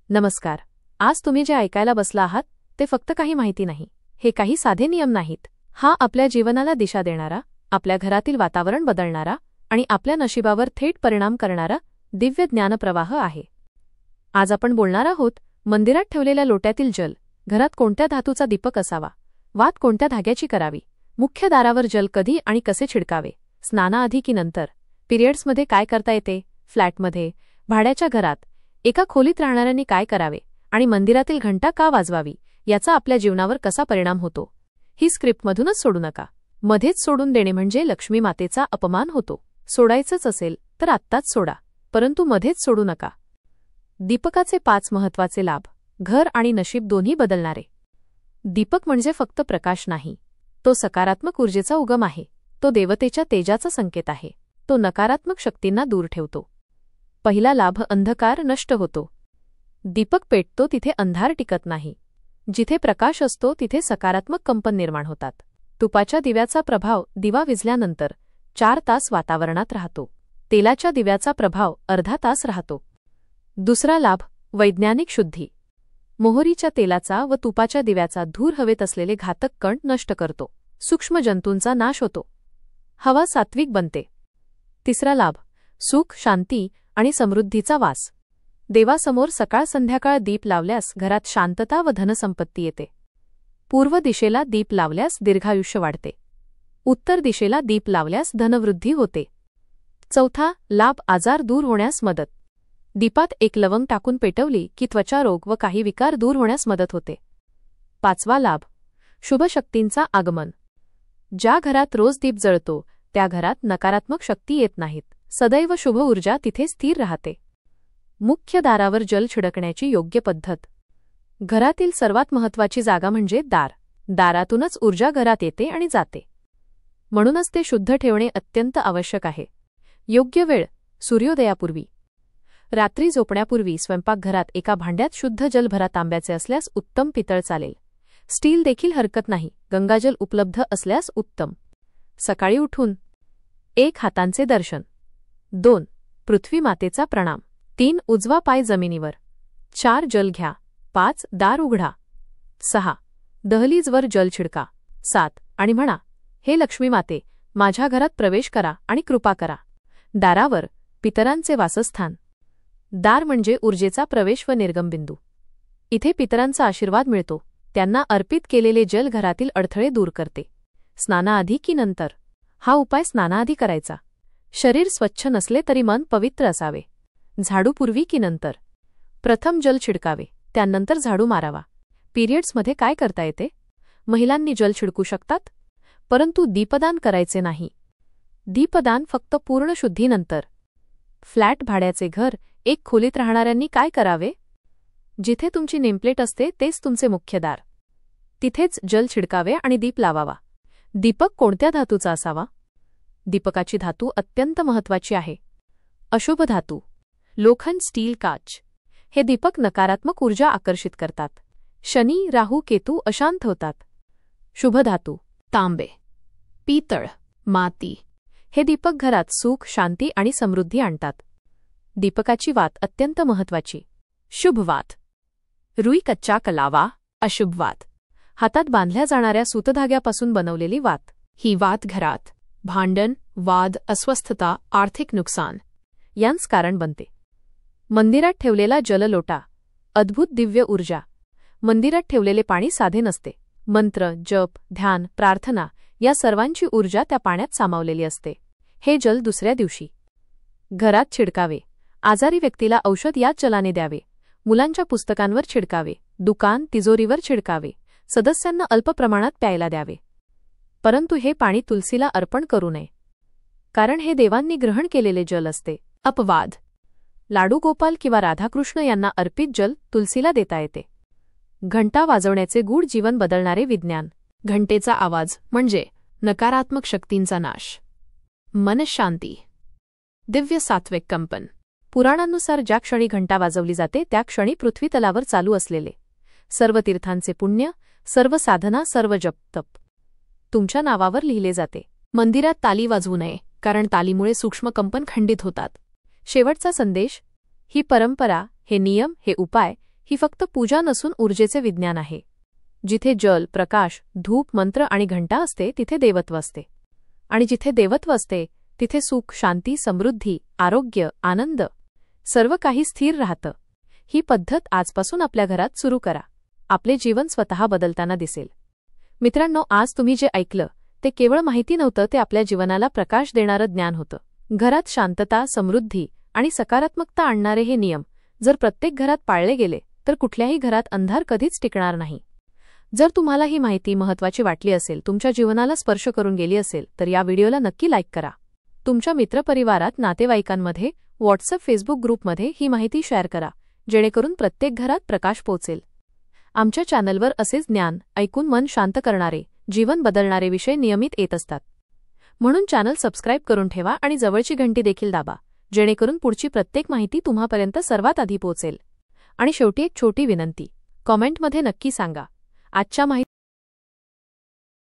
नमस्कार. आज तुम्ही जे ऐकायला बसला आहात ते फक्त काही माहिती नाही. हे काही साधे नियम नाहीत. हा आपल्या जीवनाला दिशा देणारा, आपल्या घरातील वातावरण बदलणारा आणि आपल्या नशिबावर थेट परिणाम करणारा दिव्य ज्ञानप्रवाह आहे. आज आपण बोलणार आहोत मंदिरात ठेवलेल्या लोट्यातील जल, घरात कोणत्या धातूचा दीपक असावा, वात कोणत्या धाग्याची करावी, मुख्य दारावर जल कधी आणि कसे छिडकावे, स्नानाआधी की नंतर, पिरियड्समध्ये काय करता येते, फ्लॅटमध्ये, भाड्याच्या घरात, एका खोलीत राहणाऱ्यांनी काय करावे आणि मंदिरातील घंटा का वाजवावी याचा आपल्या जीवनावर कसा परिणाम होतो. ही स्क्रिप्टमधूनच सोडू नका. मध्येच सोडून देणे म्हणजे लक्ष्मी मातेचा अपमान होतो. सोडायचंच असेल तर आत्ताच सोडा, परंतु मध्येच सोडू नका. दीपकाचे 5 महत्त्वाचे लाभ. घर आणि नशीब दोन्ही बदलणारे. दीपक म्हणजे फक्त प्रकाश नाही, तो सकारात्मक ऊर्जेचा उगम आहे. तो देवतेच्या तेजाचा संकेत आहे. तो नकारात्मक शक्तींना दूर ठेवतो. पहिला लाभ, अंधकार नष्ट होतो. दीपक पेटतो तिथे अंधार टिकत नाही. जिथे प्रकाश असतो तिथे सकारात्मक कंपन निर्माण होतात. तुपाच्या दिव्याचा प्रभाव दिवा विझल्यानंतर 4 तास वातावरणात राहतो. तेलाच्या दिव्याचा प्रभाव अर्धा तास राहतो. दुसरा लाभ, वैज्ञानिक शुद्धी. मोहरीच्या तेलाचा व तुपाच्या दिव्याचा धूर हवेत असलेले घातक कण नष्ट करतो. सूक्ष्म जंतूंचा नाश होतो. हवा सात्विक बनते. तिसरा लाभ, सुख, शांती आणि समृद्धीचा वास. देवासमोर सकाळ संध्याकाळ दीप लावल्यास घरात शांतता व धनसंपत्ती येते. पूर्व दिशेला दीप लावल्यास दीर्घायुष्य वाढते. उत्तर दिशेला दीप लावल्यास धनवृद्धी होते. चौथा लाभ, आजार दूर होण्यास मदत. दीपात एक लवंग टाकून पेटवली की त्वचारोग व काही विकार दूर होण्यास मदत होते. पाचवा लाभ, शुभ शक्तींचा आगमन. ज्या घरात रोज दीप जळतो त्या घरात नकारात्मक शक्ती येत नाहीत. सदैव शुभ ऊर्जा तिथे स्थिर राहते. मुख्य दारावर जल छिडकण्याची योग्य पद्धत. घरातील सर्वात महत्त्वाची जागा म्हणजे दार. दारातूनच ऊर्जा घरात येते आणि जाते. म्हणूनच ते शुद्ध ठेवणे अत्यंत आवश्यक आहे. योग्य वेळ, सूर्योदयापूर्वी. रात्री झोपण्यापूर्वी स्वयंपाकघरात एका भांड्यात शुद्ध जल भरा. तांब्याचे असल्यास उत्तम, पितळ चालेल. स्टील देखील हरकत नाही. गंगाजल उपलब्ध असल्यास उत्तम. सकाळी उठून 1 हातांचे दर्शन. 2 पृथ्वी मातेचा प्रणाम. 3 उजवा पाय जमिनीवर. 4 जल घ्या. 5 दार उघडा. 6 दहलीजवर जल छिडका. 7 आणि म्हणा, हे लक्ष्मी माते, माझ्या घरात प्रवेश करा आणि कृपा करा. दारावर पितरांचे वासस्थान. दार म्हणजे ऊर्जेचा प्रवेश व निर्गमबिंदू. इथे पितरांचा आशीर्वाद मिळतो. त्यांना अर्पित केलेले जल घरातील अडथळे दूर करते. स्नानाआधी की नंतर. हा उपाय स्नानाआधी करायचा. शरीर स्वच्छ नसले तरी मन पवित्र असावे. झाडूपूर्वी की नंतर. प्रथम जल छिडकावे, त्यानंतर झाडू मारावा. पिरियड्समध्ये काय करता येते? महिलांनी जल छिडकू शकतात, परंतु दीपदान करायचे नाही. दीपदान फक्त पूर्ण शुद्धीनंतर. फ्लॅट, भाड्याचे घर, एक खोलीत राहणाऱ्यांनी काय करावे? जिथे तुमची नेमप्लेट असते तेच तुमचे मुख्य दार. तिथेच जल छिडकावे आणि दीप लावावा. दीपक कोणत्या धातूचा असावा? दीपकाची धातू अत्यंत महत्त्वाची आहे. अशुभ धातू, लोखंड, स्टील, काच. हे दीपक नकारात्मक ऊर्जा आकर्षित करतात. शनी, राहू, केतू अशांत होतात. शुभ धातू, तांबे, पितळ, माती. हे दीपक घरात सुख, शांती आणि समृद्धी आणतात. दीपकाची वात अत्यंत महत्त्वाची. शुभ वात, रुई, कच्चा कलावा. अशुभ वात, हातात बांधल्या जाणाऱ्या सूतधाग्यापासून बनवलेली वात. ही वात घरात भांडण, वाद, अस्वस्थता, आर्थिक नुकसान यांस कारण बनते. मंदिरात ठेवलेला जललोटा, अद्भुत दिव्य ऊर्जा. मंदिरात ठेवलेले पाणी साधे नसते. मंत्र, जप, ध्यान, प्रार्थना या सर्वांची ऊर्जा त्या पाण्यात सामावलेली असते. हे जल दुसऱ्या दिवशी घरात छिडकावे. आजारी व्यक्तीला औषध याच जलाने द्यावे. मुलांच्या पुस्तकांवर छिडकावे. दुकान, तिजोरीवर छिडकावे. सदस्यांना अल्प प्रमाणात प्यायला द्यावे. परंतु हे पाणी तुलसीला अर्पण करू नये, कारण हे देवांनी ग्रहण केलेले जल असते. अपवाद, लाडू गोपाल किंवा राधाकृष्ण यांना अर्पित जल तुलसीला देता येते. घंटा वाजवण्याचे गूढ जीवन बदलणारे विज्ञान. घंटेचा आवाज म्हणजे नकारात्मक शक्तींचा नाश. मनशांती, दिव्य सात्विक कंपन. पुराणांनुसार ज्या क्षणी घंटा वाजवली जाते त्या क्षणी पृथ्वीतलावर चालू असलेले सर्व तीर्थांचे पुण्य, सर्व साधना, सर्व जप-तप तुमच्या नावावर लिहिले जाते. मंदिरात ताली वाजवू नये, कारण तालीमुळे सूक्ष्म कंपन खंडित होतात. शेवटचा संदेश, ही परंपरा, हे नियम, हे उपाय, ही फक्त पूजा नसून ऊर्जेचे विज्ञान आहे. जिथे जल, प्रकाश, धूप, मंत्र आणि घंटा असते तिथे देवत्व असते. आणि जिथे देवत्व असते तिथे सुख, शांती, समृद्धी, आरोग्य, आनंद सर्व काही स्थिर राहतं. ही पद्धत आजपासून आपल्या घरात सुरू करा. आपले जीवन स्वतः बदलताना दिसेल. मित्रांनो, आज तुम्ही जे ऐकलं ते केवळ माहिती नव्हतं, ते आपल्या जीवनाला प्रकाश देणारं ज्ञान होतं. घरात शांतता, समृद्धी आणि सकारात्मकता आणणारे हे नियम जर प्रत्येक घरात पाळले गेले तर कुठल्याही घरात अंधार कधीच टिकणार नाही. जर तुम्हाला ही माहिती महत्त्वाची वाटली असेल, तुमच्या जीवनाला स्पर्श करून गेली असेल, तर या व्हिडिओला नक्की लाईक करा. तुमच्या मित्रपरिवारात, नातेवाईकांमध्ये, व्हॉट्सअप, फेसबुक ग्रुपमध्ये ही माहिती शेअर करा, जेणेकरून प्रत्येक घरात प्रकाश पोहोचेल. आमच्या चॅनलवर असेच ज्ञान, ऐकून मन शांत करणारे, जीवन बदलणारे विषय नियमित येत असतात. म्हणून चॅनल सबस्क्राईब करून ठेवा आणि जवळची घंटी देखील दाबा, जेणेकरून पुढची प्रत्येक माहिती तुम्हापर्यंत सर्वात आधी पोहोचेल. आणि शेवटी एक छोटी विनंती, कॉमेंटमध्ये नक्की सांगा, आजच्या माहिती